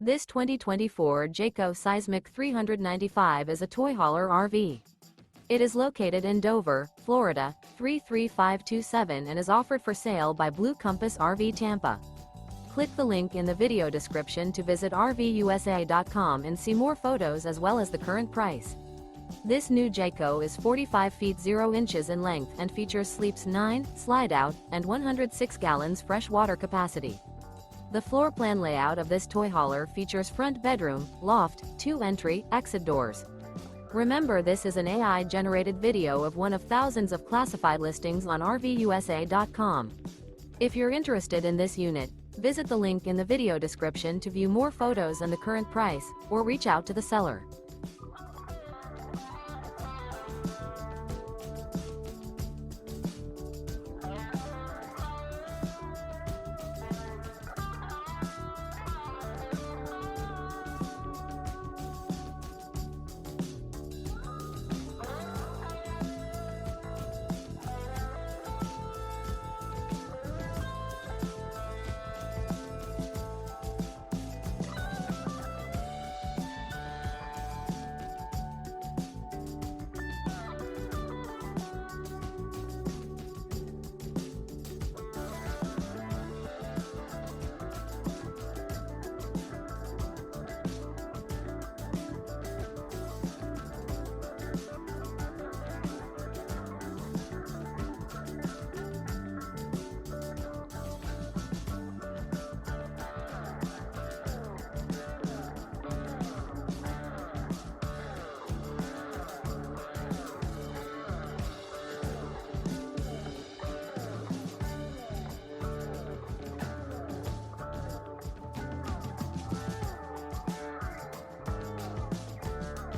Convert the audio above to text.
This 2024 Jayco Seismic 395 is a toy hauler RV. It is located in Dover, Florida, 33527 and is offered for sale by Blue Compass RV Tampa. Click the link in the video description to visit RVUSA.com and see more photos as well as the current price. This new Jayco is 45 feet 0 inches in length and features sleeps 9, slide-out, and 106 gallons fresh water capacity. The floor plan layout of this toy hauler features front bedroom, loft, 2 entry, exit doors. Remember, this is an AI-generated video of one of thousands of classified listings on RVUSA.com. If you're interested in this unit, visit the link in the video description to view more photos and the current price, or reach out to the seller.